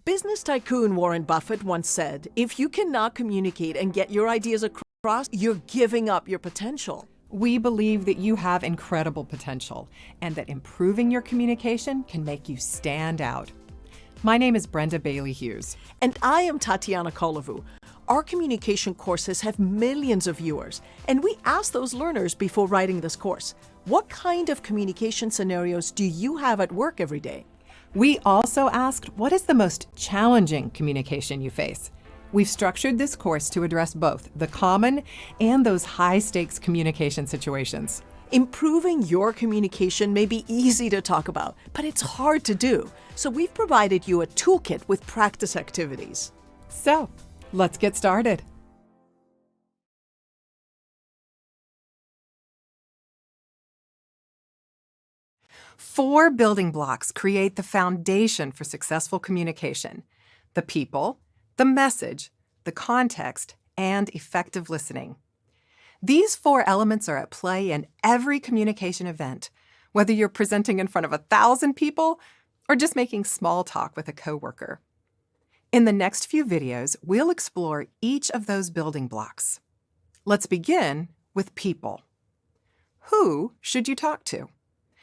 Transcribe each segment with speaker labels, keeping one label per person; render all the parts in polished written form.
Speaker 1: Business tycoon Warren Buffett once said, if you cannot communicate and get your ideas across, you're giving up your potential.
Speaker 2: We believe that you have incredible potential and that improving your communication can make you stand out. My name is Brenda Bailey Hughes.
Speaker 1: And I am Tatiana Kolovu. Our communication courses have millions of viewers, and we asked those learners before writing this course, what kind of communication scenarios do you have at work every day?
Speaker 2: We also asked, what is the most challenging communication you face? We've structured this course to address both the common and those high-stakes communication situations.
Speaker 1: Improving your communication may be easy to talk about, but it's hard to do. So we've provided you a toolkit with practice activities.
Speaker 2: So, let's get started. Four building blocks create the foundation for successful communication: the people, the message, the context, and effective listening. These four elements are at play in every communication event, whether you're presenting in front of 1,000 people or just making small talk with a coworker. In the next few videos, we'll explore each of those building blocks. Let's begin with people. Who should you talk to?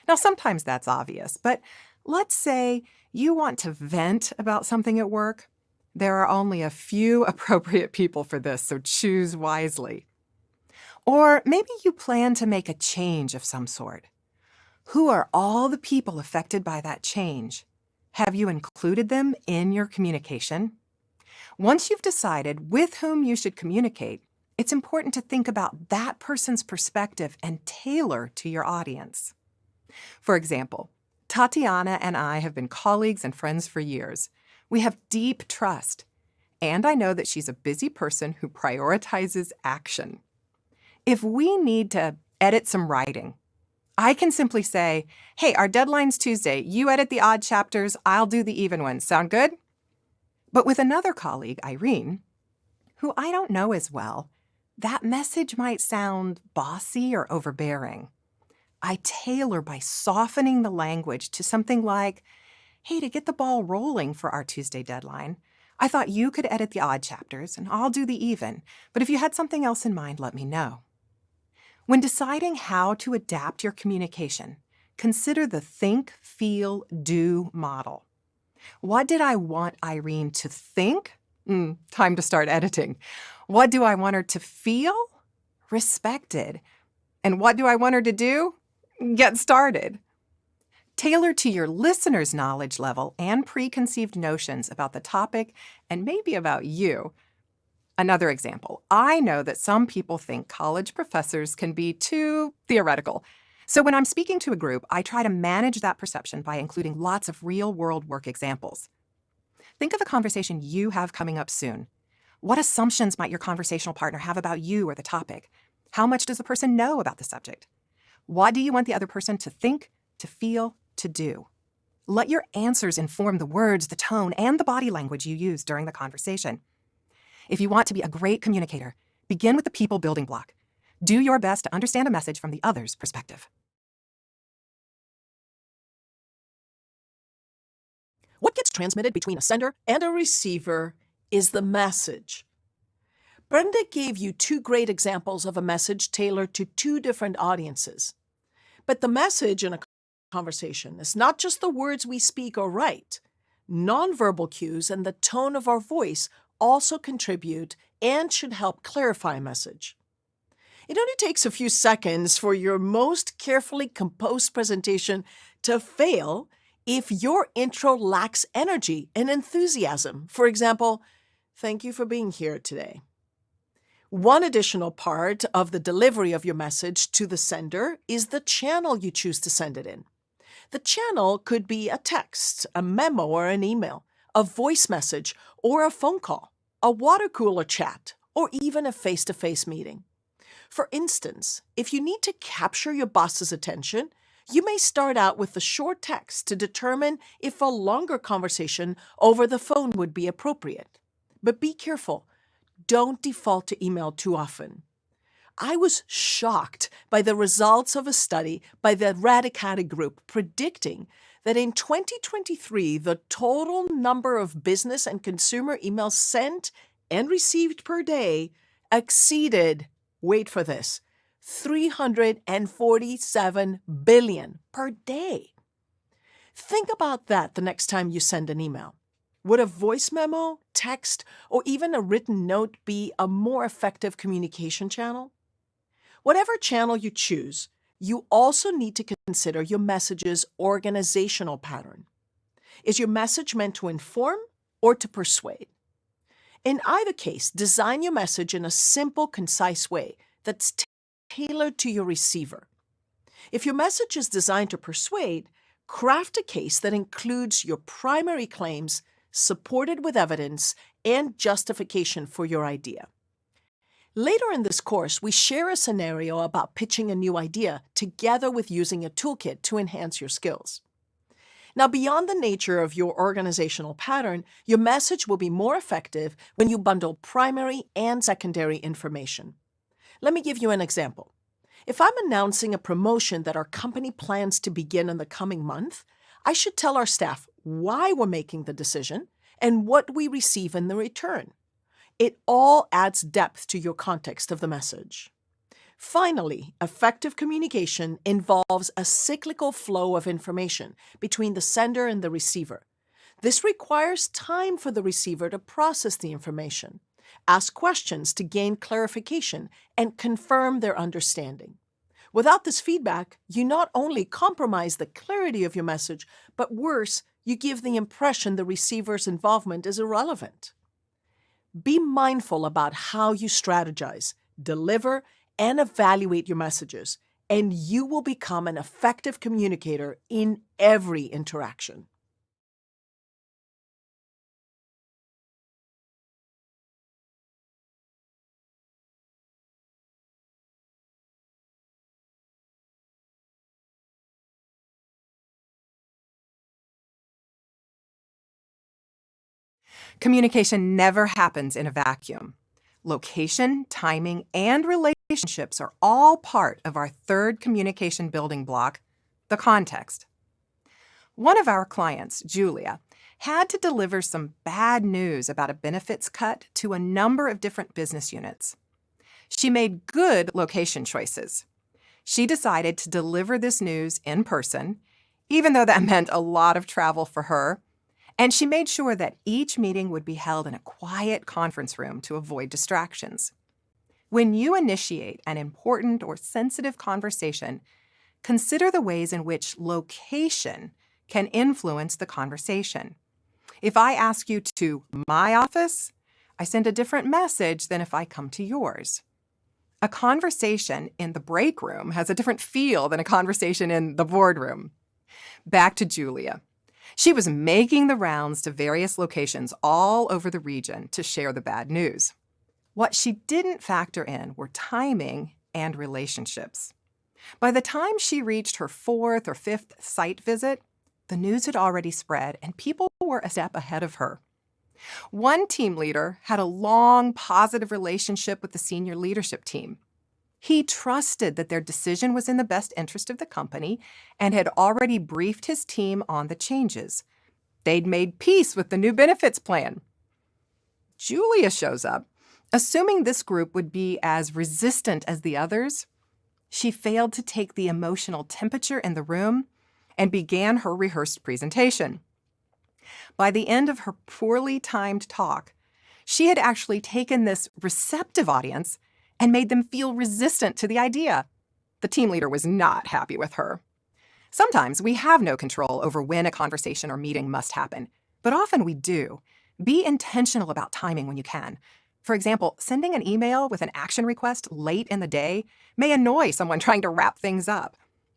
Speaker 2: Now, sometimes that's obvious, but let's say you want to vent about something at work. There are only a few appropriate people for this, so choose wisely. Or maybe you plan to make a change of some sort. Who are all the people affected by that change? Have you included them in your communication? Once you've decided with whom you should communicate, it's important to think about that person's perspective and tailor to your audience. For example, Tatiana and I have been colleagues and friends for years. We have deep trust, and I know that she's a busy person who prioritizes action. If we need to edit some writing, I can simply say, hey, our deadline's Tuesday. You edit the odd chapters, I'll do the even ones. Sound good? But with another colleague, Irene, who I don't know as well, that message might sound bossy or overbearing. I tailor by softening the language to something like, hey, to get the ball rolling for our Tuesday deadline, I thought you could edit the odd chapters and I'll do the even, but if you had something else in mind, let me know. When deciding how to adapt your communication, consider the think, feel, do model. What did I want Irene to think? Time to start editing. What do I want her to feel? Respected. And what do I want her to do? Get started. Tailor to your listener's knowledge level and preconceived notions about the topic and maybe about you. Another example, I know that some people think college professors can be too theoretical. So when I'm speaking to a group, I try to manage that perception by including lots of real-world work examples. Think of a conversation you have coming up soon. What assumptions might your conversational partner have about you or the topic? How much does the person know about the subject? What do you want the other person to think, to feel, to do? Let your answers inform the words, the tone, and the body language you use during the conversation. If you want to be a great communicator, begin with the people building block. Do your best to understand a message from the other's perspective.
Speaker 1: What gets transmitted between a sender and a receiver is the message. Brenda gave you two great examples of a message tailored to two different audiences. But the message in a conversation is not just the words we speak or write. Nonverbal cues and the tone of our voice also contribute and should help clarify a message. It only takes a few seconds for your most carefully composed presentation to fail if your intro lacks energy and enthusiasm. For example, thank you for being here today. One additional part of the delivery of your message to the sender is the channel you choose to send it in. The channel could be a text, a memo or an email, a voice message or a phone call, a water cooler chat, or even a face-to-face meeting. For instance, if you need to capture your boss's attention, you may start out with a short text to determine if a longer conversation over the phone would be appropriate. But be careful. Don't default to email too often. I was shocked by the results of a study by the Radicati Group predicting that in 2023, the total number of business and consumer emails sent and received per day exceeded, wait for this, 347 billion per day. Think about that the next time you send an email. Would a voice memo, text, or even a written note be a more effective communication channel? Whatever channel you choose, you also need to consider your message's organizational pattern. Is your message meant to inform or to persuade? In either case, design your message in a simple, concise way that's tailored to your receiver. If your message is designed to persuade, craft a case that includes your primary claims, supported with evidence and justification for your idea. Later in this course, we share a scenario about pitching a new idea together with using a toolkit to enhance your skills. Now, beyond the nature of your organizational pattern, your message will be more effective when you bundle primary and secondary information. Let me give you an example. If I'm announcing a promotion that our company plans to begin in the coming month, I should tell our staff why we're making the decision and what we receive in the return. It all adds depth to your context of the message. Finally, effective communication involves a cyclical flow of information between the sender and the receiver. This requires time for the receiver to process the information, ask questions to gain clarification, and confirm their understanding. Without this feedback, you not only compromise the clarity of your message, but worse, you give the impression the receiver's involvement is irrelevant. Be mindful about how you strategize, deliver, and evaluate your messages, and you will become an effective communicator in every interaction.
Speaker 2: Communication never happens in a vacuum. Location, timing, and relationships are all part of our third communication building block, the context. One of our clients, Julia, had to deliver some bad news about a benefits cut to a number of different business units. She made good location choices. She decided to deliver this news in person, even though that meant a lot of travel for her, and she made sure that each meeting would be held in a quiet conference room to avoid distractions. When you initiate an important or sensitive conversation, consider the ways in which location can influence the conversation. If I ask you to my office, I send a different message than if I come to yours. A conversation in the break room has a different feel than a conversation in the boardroom. Back to Julia. She was making the rounds to various locations all over the region to share the bad news. What she didn't factor in were timing and relationships. By the time she reached her fourth or fifth site visit, the news had already spread and people were a step ahead of her. One team leader had a long, positive relationship with the senior leadership team. He trusted that their decision was in the best interest of the company and had already briefed his team on the changes. They'd made peace with the new benefits plan. Julia shows up, assuming this group would be as resistant as the others. She failed to take the emotional temperature in the room and began her rehearsed presentation. By the end of her poorly timed talk, she had actually taken this receptive audience and made them feel resistant to the idea. The team leader was not happy with her. Sometimes we have no control over when a conversation or meeting must happen, but often we do. Be intentional about timing when you can. For example, sending an email with an action request late in the day may annoy someone trying to wrap things up.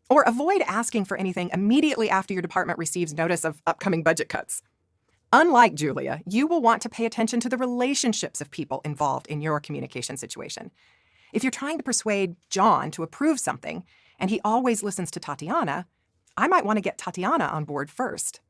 Speaker 2: Or avoid asking for anything immediately after your department receives notice of upcoming budget cuts. Unlike Julia, you will want to pay attention to the relationships of people involved in your communication situation. If you're trying to persuade John to approve something, and he always listens to Tatiana, I might want to get Tatiana on board first.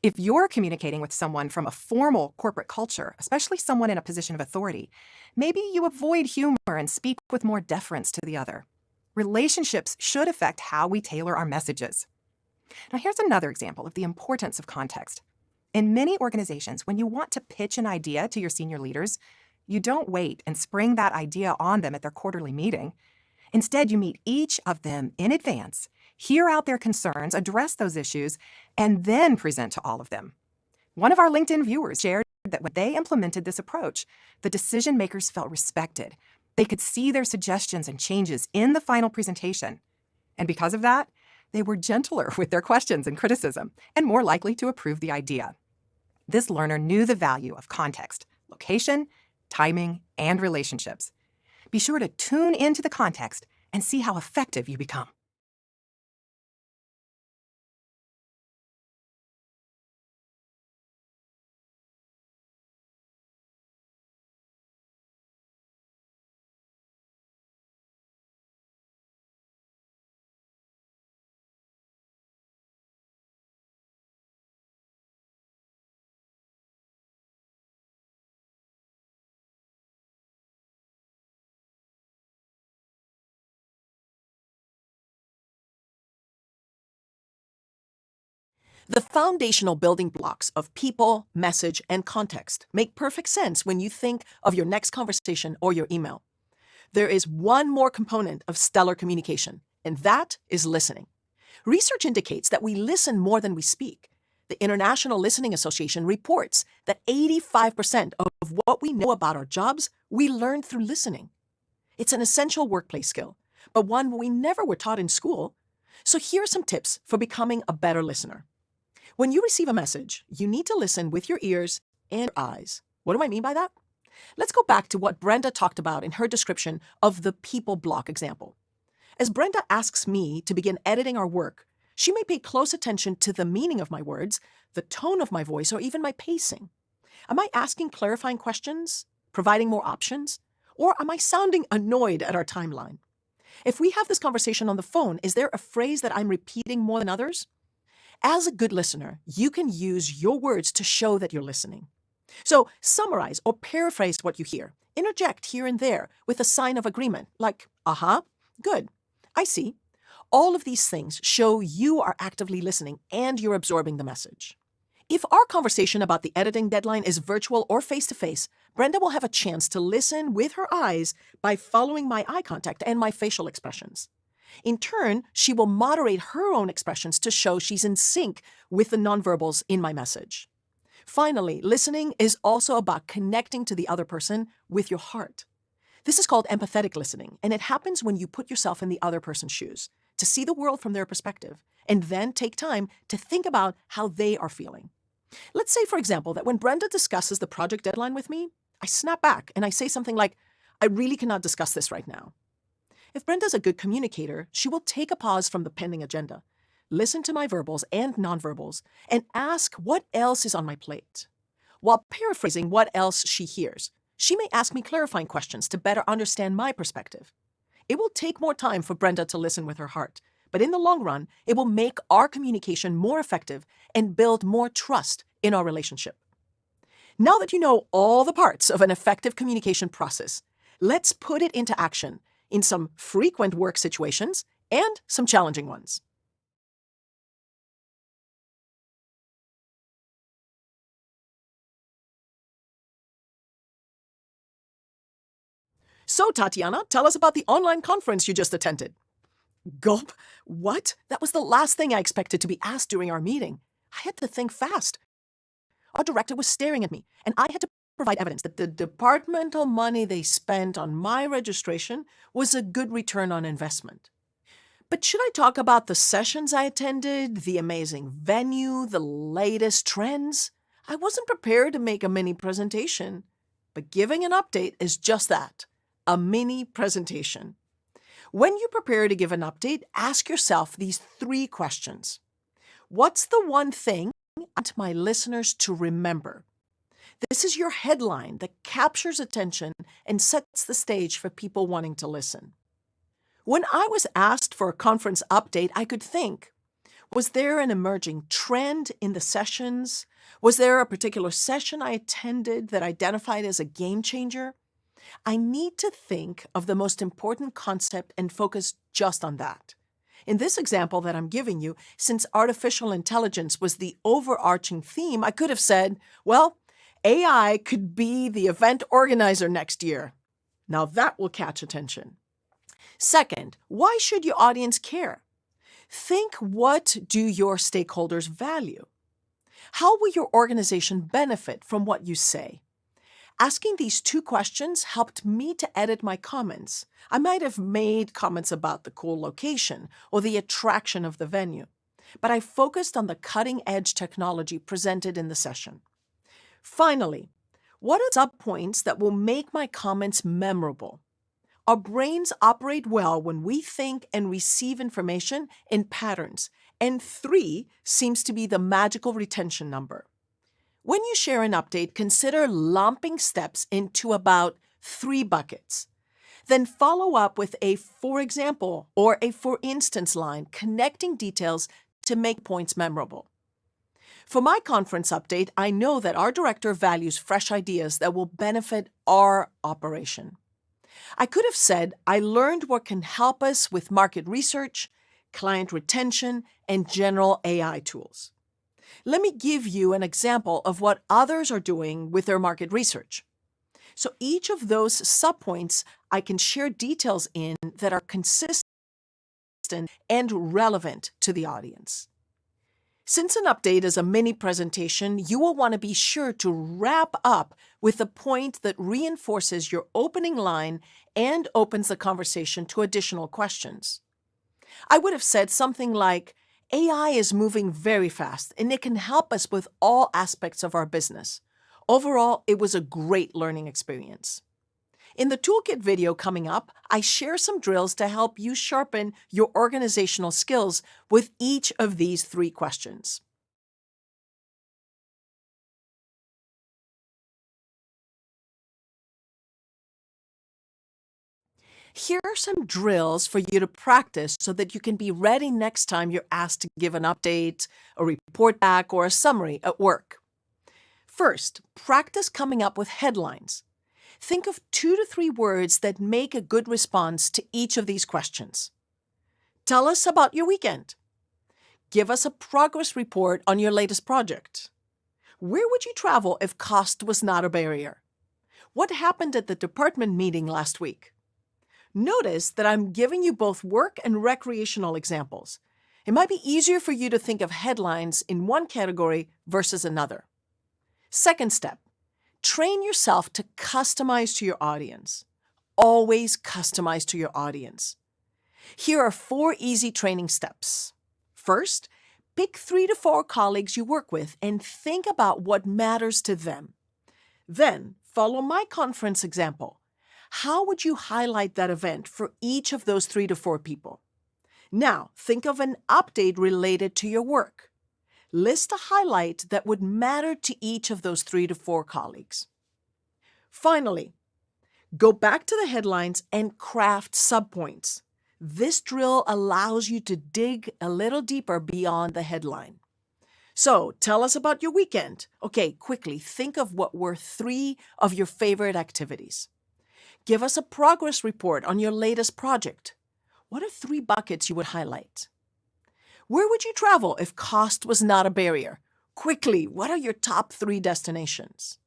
Speaker 2: If you're communicating with someone from a formal corporate culture, especially someone in a position of authority, maybe you avoid humor and speak with more deference to the other. Relationships should affect how we tailor our messages. Now, here's another example of the importance of context. In many organizations, when you want to pitch an idea to your senior leaders, you don't wait and spring that idea on them at their quarterly meeting. Instead, you meet each of them in advance, hear out their concerns, address those issues, and then present to all of them. One of our LinkedIn viewers shared that when they implemented this approach, the decision makers felt respected. They could see their suggestions and changes in the final presentation. And because of that, they were gentler with their questions and criticism and more likely to approve the idea. This learner knew the value of context, location, timing, and relationships. Be sure to tune into the context and see how effective you become.
Speaker 1: The foundational building blocks of people, message, and context make perfect sense when you think of your next conversation or your email. There is one more component of stellar communication, and that is listening. Research indicates that we listen more than we speak. The International Listening Association reports that 85% of what we know about our jobs we learned through listening. It's an essential workplace skill, but one we never were taught in school. So here are some tips for becoming a better listener. When you receive a message, you need to listen with your ears and your eyes. What do I mean by that? Let's go back to what Brenda talked about in her description of the people block example. As Brenda asks me to begin editing our work, she may pay close attention to the meaning of my words, the tone of my voice, or even my pacing. Am I asking clarifying questions, providing more options, or am I sounding annoyed at our timeline? If we have this conversation on the phone, is there a phrase that I'm repeating more than others? As a good listener, you can use your words to show that you're listening. So summarize or paraphrase what you hear. Interject here and there with a sign of agreement, like, good, I see. All of these things show you are actively listening and you're absorbing the message. If our conversation about the editing deadline is virtual or face-to-face, Brenda will have a chance to listen with her eyes by following my eye contact and my facial expressions. In turn, she will moderate her own expressions to show she's in sync with the nonverbals in my message. Finally, listening is also about connecting to the other person with your heart. This is called empathetic listening, and it happens when you put yourself in the other person's shoes, to see the world from their perspective, and then take time to think about how they are feeling. Let's say, for example, that when Brenda discusses the project deadline with me, I snap back and I say something like, I really cannot discuss this right now. If Brenda's a good communicator, she will take a pause from the pending agenda, listen to my verbals and nonverbals, and ask what else is on my plate. While paraphrasing what else she hears, she may ask me clarifying questions to better understand my perspective. It will take more time for Brenda to listen with her heart, but in the long run, it will make our communication more effective and build more trust in our relationship. Now that you know all the parts of an effective communication process, let's put it into action in some frequent work situations and some challenging ones. So, Tatiana, tell us about the online conference you just attended. Gulp. What? That was the last thing I expected to be asked during our meeting. I had to think fast. Our director was staring at me, and I had to provide evidence that the departmental money they spent on my registration was a good return on investment. But should I talk about the sessions I attended, the amazing venue, the latest trends? I wasn't prepared to make a mini presentation, but giving an update is just that, a mini presentation. When you prepare to give an update, ask yourself these 3 questions. What's the one thing I want my listeners to remember? This is your headline that captures attention and sets the stage for people wanting to listen. When I was asked for a conference update, I could think, was there an emerging trend in the sessions? Was there a particular session I attended that identified as a game changer? I need to think of the most important concept and focus just on that. In this example that I'm giving you, since artificial intelligence was the overarching theme, I could have said, well, AI could be the event organizer next year. Now that will catch attention. Second, why should your audience care? Think, what do your stakeholders value? How will your organization benefit from what you say? Asking these two questions helped me to edit my comments. I might have made comments about the cool location or the attraction of the venue, but I focused on the cutting-edge technology presented in the session. Finally, what are subpoints that will make my comments memorable? Our brains operate well when we think and receive information in patterns, and 3 seems to be the magical retention number. When you share an update, consider lumping steps into about 3 buckets. Then follow up with a for example or a for instance line connecting details to make points memorable. For my conference update, I know that our director values fresh ideas that will benefit our operation. I could have said, I learned what can help us with market research, client retention, and general AI tools. Let me give you an example of what others are doing with their market research. So each of those subpoints I can share details in that are consistent and relevant to the audience. Since an update is a mini presentation, you will want to be sure to wrap up with a point that reinforces your opening line and opens the conversation to additional questions. I would have said something like, AI is moving very fast and it can help us with all aspects of our business. Overall, it was a great learning experience. In the toolkit video coming up, I share some drills to help you sharpen your organizational skills with each of these 3 questions. Here are some drills for you to practice so that you can be ready next time you're asked to give an update, a report back, or a summary at work. First, practice coming up with headlines. Think of 2 to 3 words that make a good response to each of these questions. Tell us about your weekend. Give us a progress report on your latest project. Where would you travel if cost was not a barrier? What happened at the department meeting last week? Notice that I'm giving you both work and recreational examples. It might be easier for you to think of headlines in one category versus another. Second step, train yourself to customize to your audience. Always customize to your audience. Here are 4 easy training steps. First, pick 3 to 4 colleagues you work with and think about what matters to them. Then, follow my conference example. How would you highlight that event for each of those 3 to 4 people? Now, think of an update related to your work. List a highlight that would matter to each of those 3 to 4 colleagues. Finally, go back to the headlines and craft subpoints. This drill allows you to dig a little deeper beyond the headline. So, tell us about your weekend. Okay, quickly, think of what were 3 of your favorite activities. Give us a progress report on your latest project. What are 3 buckets you would highlight? Where would you travel if cost was not a barrier? Quickly, what are your top 3 destinations?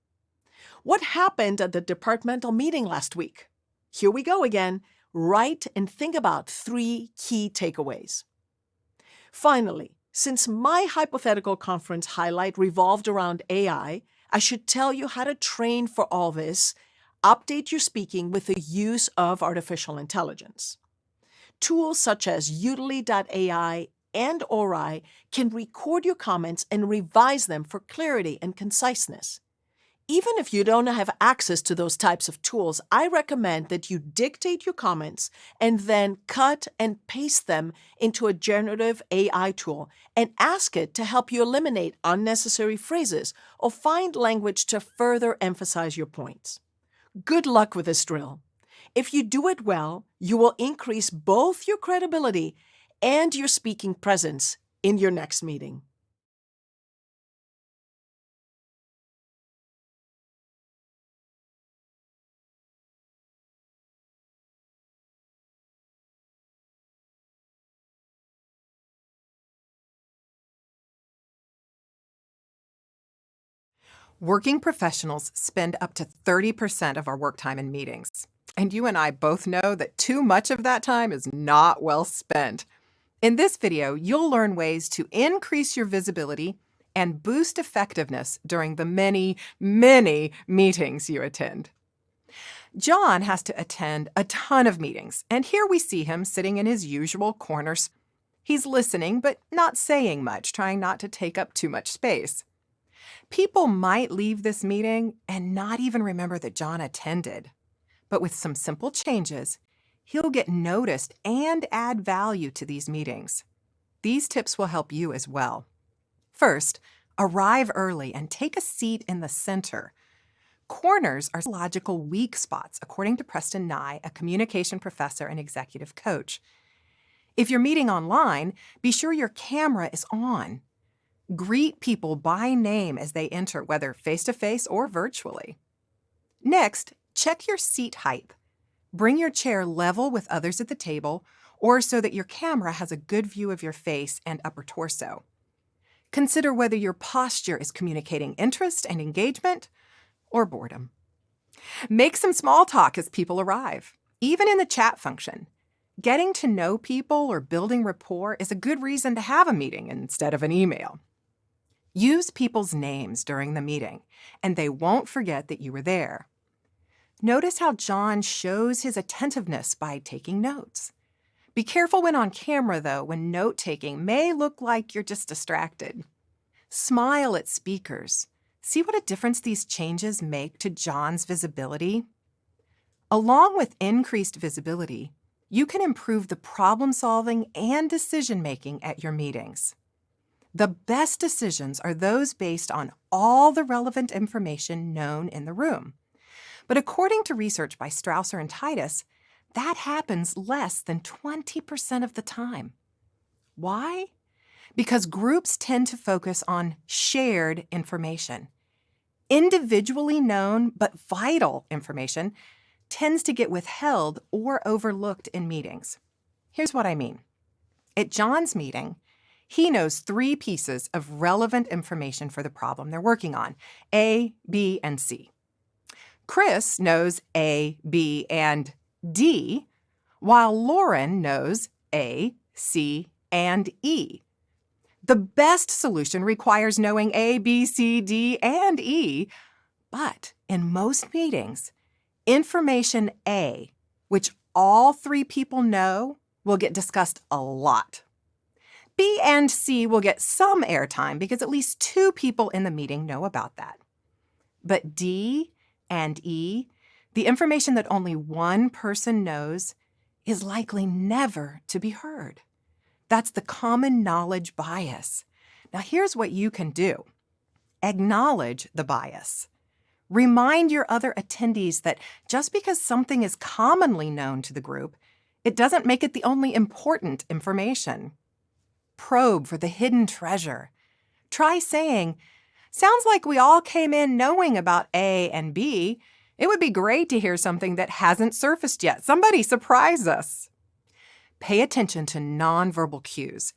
Speaker 1: What happened at the departmental meeting last week? Here we go again. Write and think about 3 key takeaways. Finally, since my hypothetical conference highlight revolved around AI, I should tell you how to train for all this. Update your speaking with the use of artificial intelligence. Tools such as Udemy.ai and Ori can record your comments and revise them for clarity and conciseness. Even if you don't have access to those types of tools, I recommend that you dictate your comments and then cut and paste them into a generative AI tool and ask it to help you eliminate unnecessary phrases or find language to further emphasize your points. Good luck with this drill. If you do it well, you will increase both your credibility and your speaking presence in your next meeting.
Speaker 2: Working professionals spend up to 30% of our work time in meetings. And you and I both know that too much of that time is not well spent. In this video, you'll learn ways to increase your visibility and boost effectiveness during the many, many meetings you attend. John has to attend a ton of meetings, and here we see him sitting in his usual corners. He's listening, but not saying much, trying not to take up too much space. People might leave this meeting and not even remember that John attended. But with some simple changes, he'll get noticed and add value to these meetings. These tips will help you as well. First, arrive early and take a seat in the center. Corners are psychological weak spots, according to Preston Nye, a communication professor and executive coach. If you're meeting online, be sure your camera is on. Greet people by name as they enter, whether face-to-face or virtually. Next, check your seat height. Bring your chair level with others at the table, or so that your camera has a good view of your face and upper torso. Consider whether your posture is communicating interest and engagement or boredom. Make some small talk as people arrive, even in the chat function. Getting to know people or building rapport is a good reason to have a meeting instead of an email. Use people's names during the meeting, and they won't forget that you were there. Notice how John shows his attentiveness by taking notes. Be careful when on camera, though, when note-taking may look like you're just distracted. Smile at speakers. See what a difference these changes make to John's visibility? Along with increased visibility, you can improve the problem-solving and decision-making at your meetings. The best decisions are those based on all the relevant information known in the room. But according to research by Strausser and Titus, that happens less than 20% of the time. Why? Because groups tend to focus on shared information. Individually known but vital information tends to get withheld or overlooked in meetings. Here's what I mean. At John's meeting, he knows 3 pieces of relevant information for the problem they're working on, A, B, and C. Chris knows A, B, and D, while Lauren knows A, C, and E. The best solution requires knowing A, B, C, D, and E, but in most meetings, information A, which all 3 people know, will get discussed a lot. B and C will get some airtime because at least 2 people in the meeting know about that. But D and E, the information that only 1 person knows, is likely never to be heard. That's the common knowledge bias. Now here's what you can do. Acknowledge the bias. Remind your other attendees that just because something is commonly known to the group, it doesn't make it the only important information. Probe for the hidden treasure. Try saying, "Sounds like we all came in knowing about A and B. It would be great to hear something that hasn't surfaced yet. Somebody surprise us." Pay attention to nonverbal cues.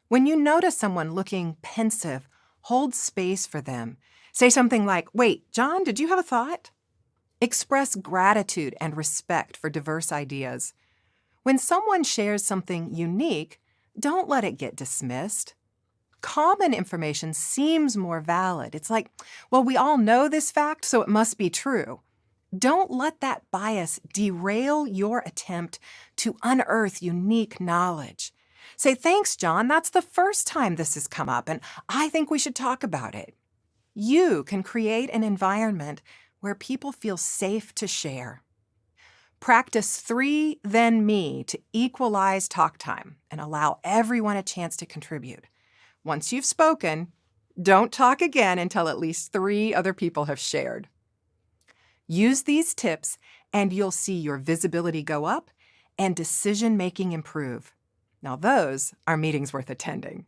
Speaker 2: When you notice someone looking pensive, hold space for them. Say something like, "Wait, John, did you have a thought?" Express gratitude and respect for diverse ideas. When someone shares something unique, don't let it get dismissed. Common information seems more valid. It's like, well, we all know this fact, so it must be true. Don't let that bias derail your attempt to unearth unique knowledge. Say, "Thanks, John. That's the first time this has come up, and I think we should talk about it." You can create an environment where people feel safe to share. Practice 3 then me to equalize talk time and allow everyone a chance to contribute. Once you've spoken, don't talk again until at least 3 other people have shared. Use these tips and you'll see your visibility go up and decision-making improve. Now those are meetings worth attending.